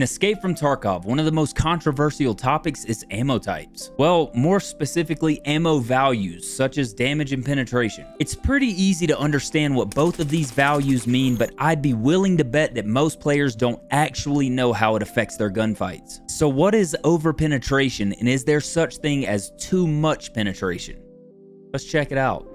In Escape from Tarkov, one of the most controversial topics is ammo types. Well, more specifically, ammo values, such as damage and penetration. It's pretty easy to understand what both of these values mean, but I'd be willing to bet that most players don't actually know how it affects their gunfights. So what is over-penetration, and is there such thing as too much penetration? Let's check it out.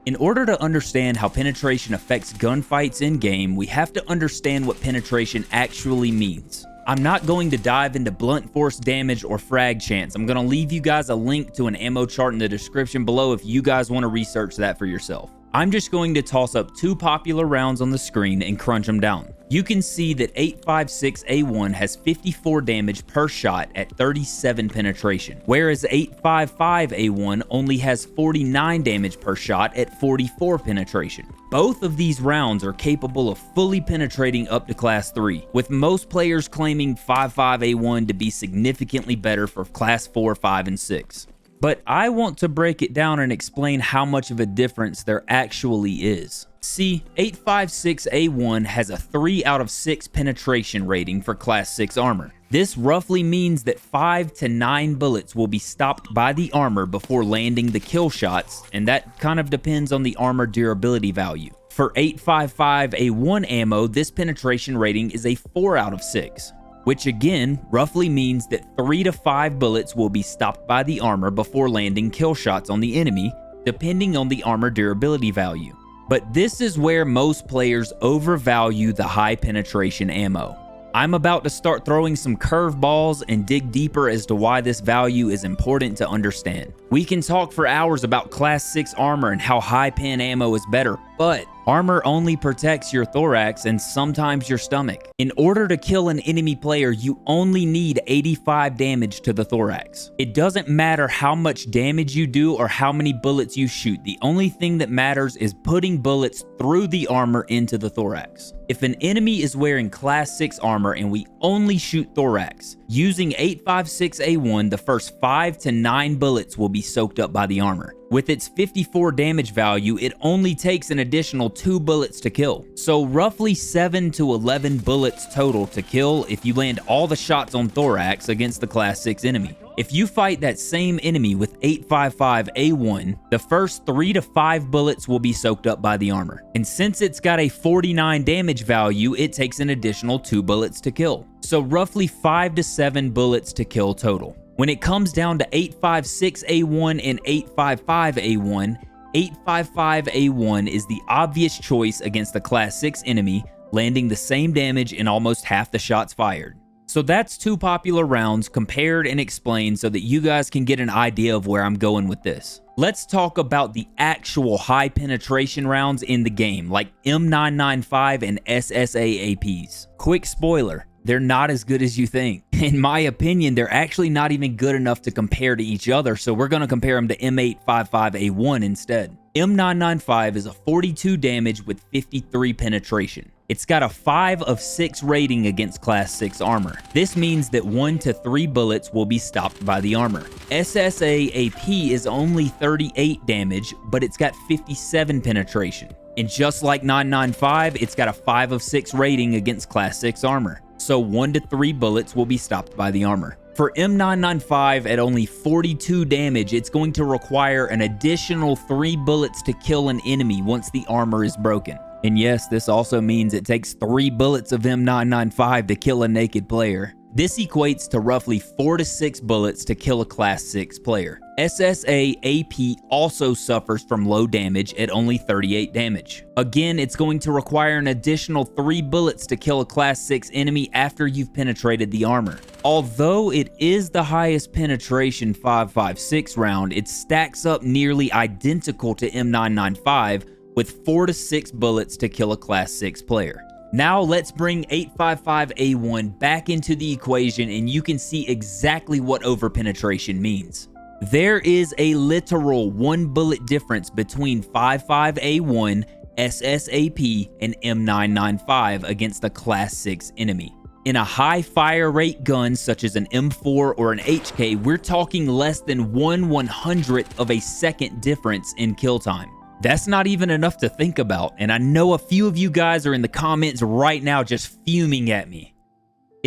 In order to understand how penetration affects gunfights in-game, we have to understand what penetration actually means. I'm not going to dive into blunt force damage or frag chance. I'm going to leave you guys a link to an ammo chart in the description below if you guys want to research that for yourself. I'm just going to toss up two popular rounds on the screen and crunch them down. You can see that 8.56A1 has 54 damage per shot at 37 penetration, whereas 8.55A1 only has 49 damage per shot at 44 penetration. Both of these rounds are capable of fully penetrating up to Class 3, with most players claiming 5.5A1 to be significantly better for Class 4, 5, and 6. But I want to break it down and explain how much of a difference there actually is. See, 8.56A1 has a 3 out of 6 penetration rating for Class 6 armor. This roughly means that 5 to 9 bullets will be stopped by the armor before landing the kill shots, and that kind of depends on the armor durability value. For 8.55A1 ammo, this penetration rating is a 4 out of 6. Which again roughly means that 3 to 5 bullets will be stopped by the armor before landing kill shots on the enemy, depending on the armor durability value. But this is where most players overvalue the high penetration ammo. I'm about to start throwing some curveballs and dig deeper as to why this value is important to understand. We can talk for hours about Class 6 armor and how high pen ammo is better, but armor only protects your thorax and sometimes your stomach. In order to kill an enemy player, you only need 85 damage to the thorax. It doesn't matter how much damage you do or how many bullets you shoot. The only thing that matters is putting bullets through the armor into the thorax. If an enemy is wearing Class 6 armor and we only shoot thorax, using 8.56A1, the first 5 to 9 bullets will be soaked up by the armor. With its 54 damage value, it only takes an additional 2 bullets to kill. So roughly 7 to 11 bullets total to kill if you land all the shots on thorax against the Class 6 enemy. If you fight that same enemy with 8.55A1, the first 3 to 5 bullets will be soaked up by the armor. And since it's got a 49 damage value, it takes an additional 2 bullets to kill. So roughly 5 to 7 bullets to kill total. When it comes down to 8.56A1 and 8.55A1, 8.55A1 is the obvious choice against the Class 6 enemy, landing the same damage in almost half the shots fired. So that's two popular rounds compared and explained so that you guys can get an idea of where I'm going with this. Let's talk about the actual high penetration rounds in the game, like M995 and SSA APs. Quick spoiler, they're not as good as you think. In my opinion, they're actually not even good enough to compare to each other, so we're going to compare them to M855A1 instead. M995 is a 42 damage with 53 penetration. It's got a 5 of 6 rating against Class 6 armor. This means that 1 to 3 bullets will be stopped by the armor. SSA AP is only 38 damage, but it's got 57 penetration. And just like 995, it's got a 5 of 6 rating against Class 6 armor. So 1 to 3 bullets will be stopped by the armor. For M995 at only 42 damage, it's going to require an additional 3 bullets to kill an enemy once the armor is broken. And yes, this also means it takes 3 bullets of M995 to kill a naked player. This equates to roughly 4 to 6 bullets to kill a Class 6 player. SSA AP also suffers from low damage at only 38 damage. Again, it's going to require an additional 3 bullets to kill a Class 6 enemy after you've penetrated the armor. Although it is the highest penetration 5.56 round, it stacks up nearly identical to M995 with 4 to 6 bullets to kill a Class 6 player. Now let's bring 8.55A1 back into the equation and you can see exactly what overpenetration means. There is a literal 1 bullet difference between 5.5A1, SSAP, and M995 against a Class 6 enemy. In a high fire rate gun such as an M4 or an HK, we're talking less than 1/100th of a second difference in kill time. That's not even enough to think about, and I know a few of you guys are in the comments right now just fuming at me.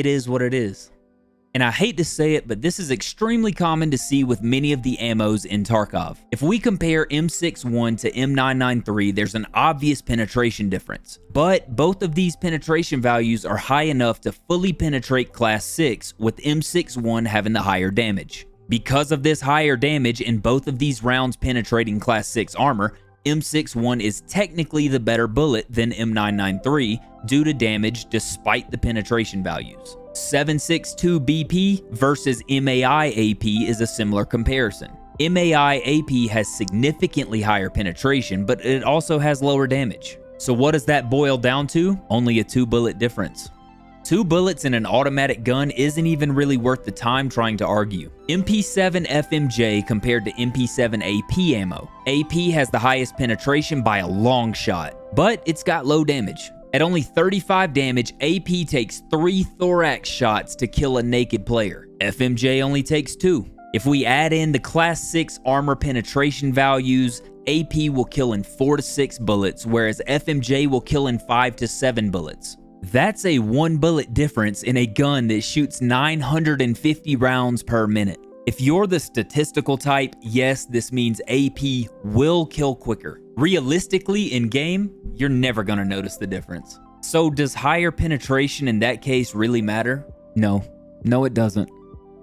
It is what it is. And I hate to say it, but this is extremely common to see with many of the ammos in Tarkov. If we compare M61 to M993, there's an obvious penetration difference. But both of these penetration values are high enough to fully penetrate Class 6, with M61 having the higher damage. Because of this higher damage in both of these rounds penetrating Class 6 armor, M61 is technically the better bullet than M993 due to damage despite the penetration values. 7.62 BP versus MAI AP is a similar comparison. MAI AP has significantly higher penetration, but it also has lower damage. So what does that boil down to? Only a 2-bullet difference. 2 bullets in an automatic gun isn't even really worth the time trying to argue. MP7 FMJ compared to MP7 AP ammo. AP has the highest penetration by a long shot, but it's got low damage. At only 35 damage, AP takes 3 thorax shots to kill a naked player. FMJ only takes 2. If we add in the Class 6 armor penetration values, AP will kill in 4 to 6 bullets, whereas FMJ will kill in 5 to 7 bullets. That's a 1-bullet difference in a gun that shoots 950 rounds per minute. If you're the statistical type, yes, this means AP will kill quicker. Realistically, in game, you're never gonna notice the difference. So does higher penetration in that case really matter? No, it doesn't.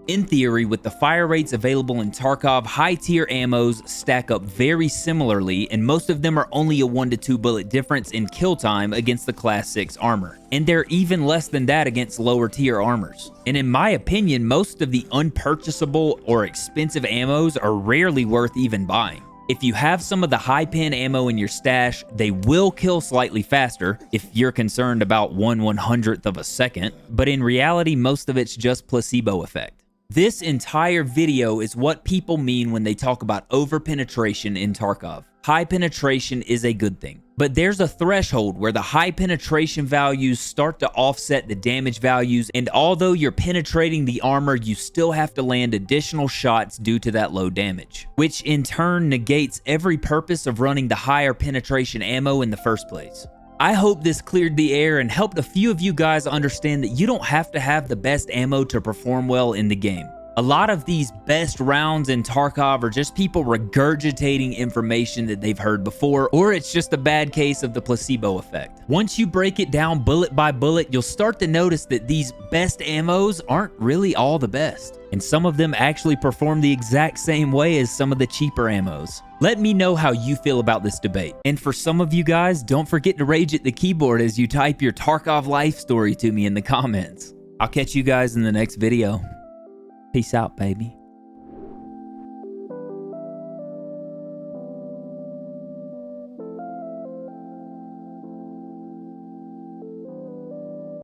In theory, with the fire rates available in Tarkov, high-tier ammos stack up very similarly, and most of them are only a 1 to 2 bullet difference in kill time against the Class 6 armor. And they're even less than that against lower-tier armors. And in my opinion, most of the unpurchasable or expensive ammos are rarely worth even buying. If you have some of the high-pen ammo in your stash, they will kill slightly faster if you're concerned about 1/100th of a second, but in reality, most of it's just placebo effect. This entire video is what people mean when they talk about over-penetration in Tarkov. High penetration is a good thing, but there's a threshold where the high penetration values start to offset the damage values, and although you're penetrating the armor, you still have to land additional shots due to that low damage, which in turn negates every purpose of running the higher penetration ammo in the first place. I hope this cleared the air and helped a few of you guys understand that you don't have to have the best ammo to perform well in the game. A lot of these best rounds in Tarkov are just people regurgitating information that they've heard before, or it's just a bad case of the placebo effect. Once you break it down bullet by bullet, you'll start to notice that these best ammos aren't really all the best, and some of them actually perform the exact same way as some of the cheaper ammos. Let me know how you feel about this debate. And for some of you guys, don't forget to rage at the keyboard as you type your Tarkov life story to me in the comments. I'll catch you guys in the next video. Peace out, baby.